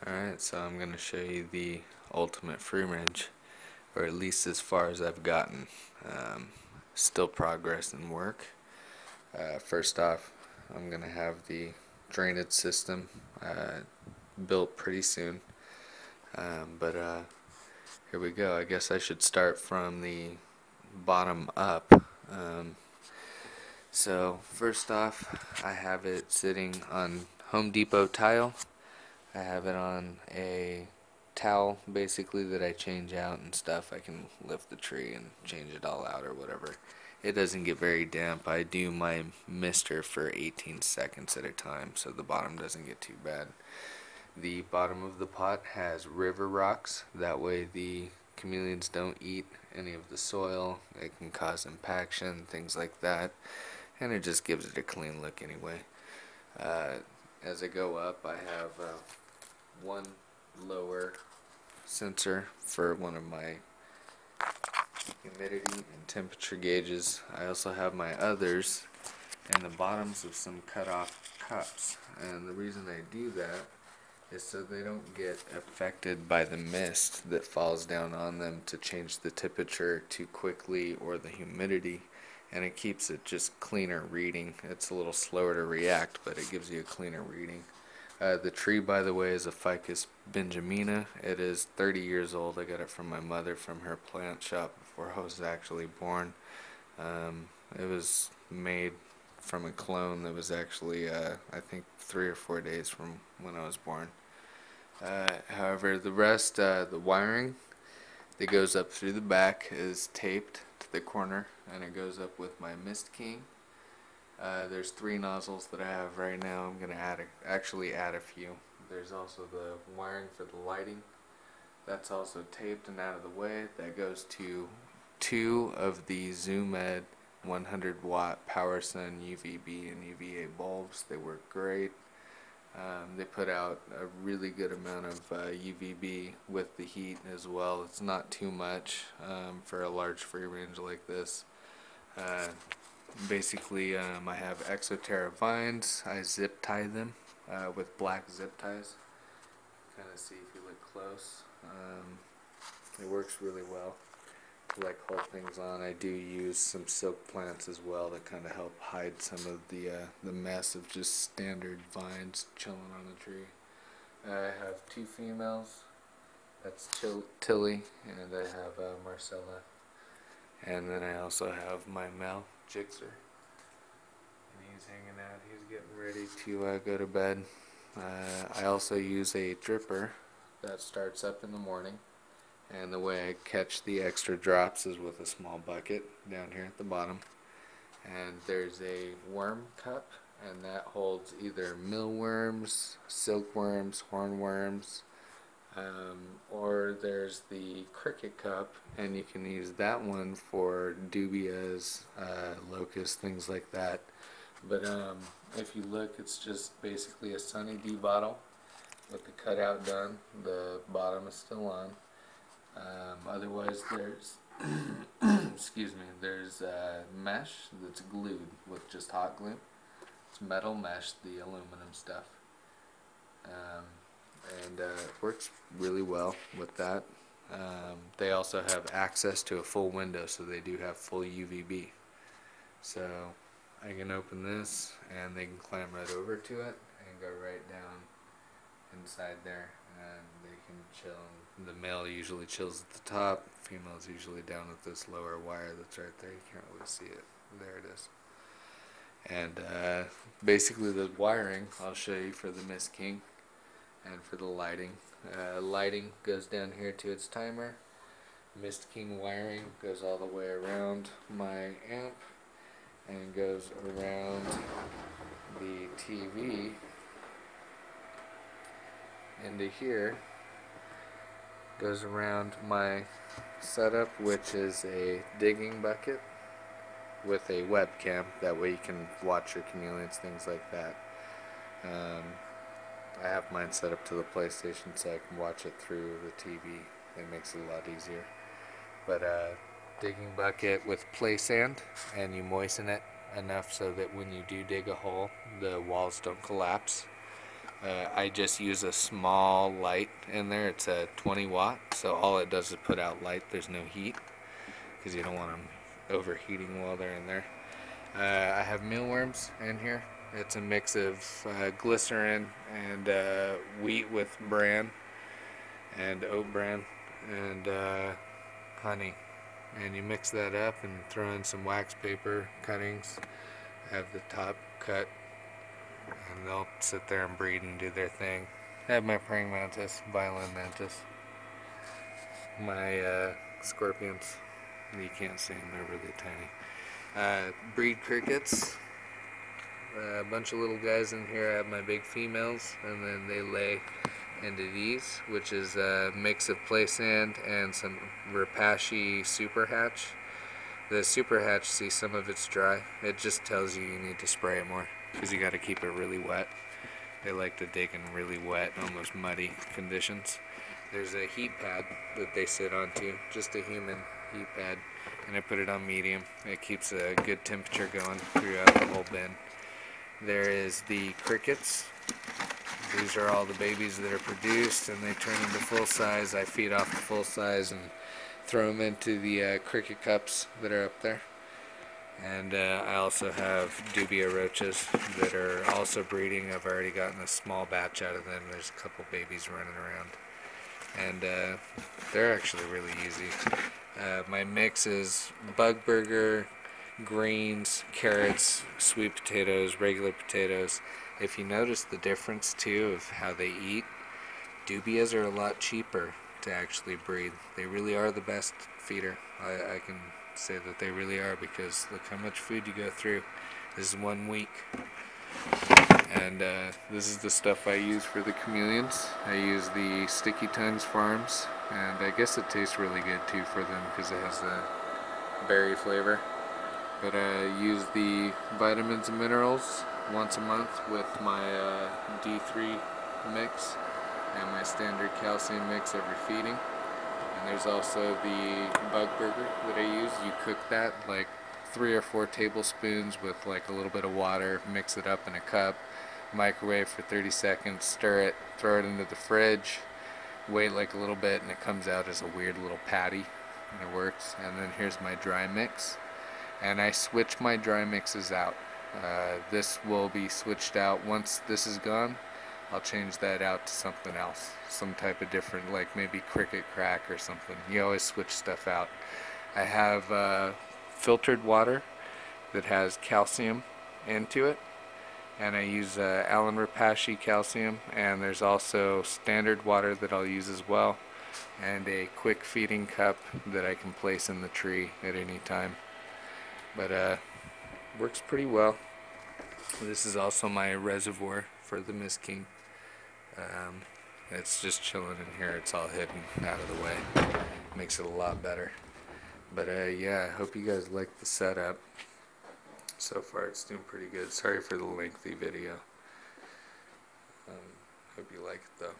Alright, so I'm going to show you the ultimate free range, or at least as far as I've gotten. Still progress and work. First off, I'm going to have the drainage system built pretty soon. But here we go. I guess I should start from the bottom up. So first off, I have it sitting on Home Depot tile. I have it on a towel basically that I change out and stuff. I can lift the tree and change it all out or whatever. It doesn't get very damp. I do my mister for 18 seconds at a time so the bottom doesn't get too bad. The bottom of the pot has river rocks. That way the chameleons don't eat any of the soil. It can cause impaction, things like that. And it just gives it a clean look anyway. As I go up, I have one lower sensor for one of my humidity and temperature gauges. I also have my others in the bottoms of some cut off cups, and the reason I do that is so they don't get affected by the mist that falls down on them to change the temperature too quickly or the humidity, and it keeps it just cleaner reading. It's a little slower to react, but it gives you a cleaner reading. The tree, by the way, is a Ficus Benjamina. It is 30 years old. I got it from my mother from her plant shop before I was actually born. It was made from a clone that was actually, I think, 3 or 4 days from when I was born. However, the rest, the wiring that goes up through the back is taped to the corner, and it goes up with my Mist King. There's 3 nozzles that I have right now. I'm gonna actually add a few. There's also the wiring for the lighting. That's also taped and out of the way. That goes to 2 of the ZoomEd 100 watt PowerSun UVB and UVA bulbs. They work great. They put out a really good amount of UVB with the heat as well. It's not too much for a large free range like this. Basically, I have Exoterra vines. I zip tie them with black zip ties. Kind of see if you look close. It works really well to like hold things on. I do use some silk plants as well to kind of help hide some of the mess of just standard vines chilling on the tree. I have 2 females. That's Tilly, and I have Marcella. And then I also have my male, Jixer. And he's hanging out. He's getting ready to go to bed. I also use a dripper that starts up in the morning. And the way I catch the extra drops is with a small bucket down here at the bottom. And there's a worm cup, and that holds either mealworms, silkworms, hornworms, or there's the cricket cup, and you can use that one for dubias, locusts, things like that. But if you look, it's just basically a Sunny D bottle with the cutout done. The bottom is still on. Otherwise, there's excuse me, there's mesh that's glued with just hot glue. It's metal mesh, the aluminum stuff. And it works really well with that. They also have access to a full window, so they do have full UVB. So I can open this and they can climb right over to it and go right down inside there, and they can chill. And the male usually chills at the top, female's usually down at this lower wire that's right there. You can't really see it. There it is. And basically the wiring I'll show you for the Mist King. And for the lighting, lighting goes down here to its timer. Mist King wiring goes all the way around my amp and goes around the TV into here. Goes around my setup, which is a digging bucket with a webcam. That way you can watch your chameleons, things like that. I have mine set up to the PlayStation so I can watch it through the TV. It makes it a lot easier. But digging bucket with play sand, and you moisten it enough so that when you do dig a hole, the walls don't collapse. I just use a small light in there. It's a 20 watt, so all it does is put out light. There's no heat because you don't want them overheating while they're in there. I have mealworms in here. It's a mix of glycerin and wheat with bran and oat bran and honey. And you mix that up and throw in some wax paper cuttings. Have the top cut, and they'll sit there and breed and do their thing. I have my praying mantis, violin mantis, my scorpions. You can't see them, they're really tiny. Breed crickets. A bunch of little guys in here. I have my big females, and then they lay into these, which is a mix of play sand and some Rapashi super hatch. The super hatch, see, some of it's dry. It just tells you need to spray it more because you got to keep it really wet. They like to dig in really wet, almost muddy conditions. There's a heat pad that they sit onto, just a human heat pad, and I put it on medium. It keeps a good temperature going throughout the whole bin. There is the crickets. These are all the babies that are produced, and they turn into full size. I feed off the full size and throw them into the cricket cups that are up there. And I also have Dubia Roaches that are also breeding. I've already gotten a small batch out of them. There's a couple babies running around. And they're actually really easy. My mix is bug burger, greens, carrots, sweet potatoes, regular potatoes. If you notice the difference too of how they eat, Dubias are a lot cheaper to actually breed. They really are the best feeder. I can say that they really are, because look how much food you go through. This is 1 week. And this is the stuff I use for the chameleons. I use the Sticky Tongues Farms, and I guess it tastes really good too for them because it has the berry flavor. But I use the vitamins and minerals once a month with my D3 mix and my standard calcium mix every feeding. And there's also the bug burger that I use. You cook that like 3 or 4 tablespoons with like a little bit of water, mix it up in a cup, microwave for 30 seconds, stir it, throw it into the fridge, wait like a little bit, and it comes out as a weird little patty, and it works. And then here's my dry mix, and I switch my dry mixes out. This will be switched out once this is gone. I'll change that out to something else, some type of different, like maybe cricket crack or something. You always switch stuff out. I have filtered water that has calcium into it, and I use Allen Rapashi calcium, and there's also standard water that I'll use as well, and a quick feeding cup that I can place in the tree at any time. But works pretty well. This is also my reservoir for the Miss King. It's just chilling in here. It's all hidden out of the way. Makes it a lot better. But yeah, I hope you guys like the setup. So far it's doing pretty good. Sorry for the lengthy video. Hope you like it though.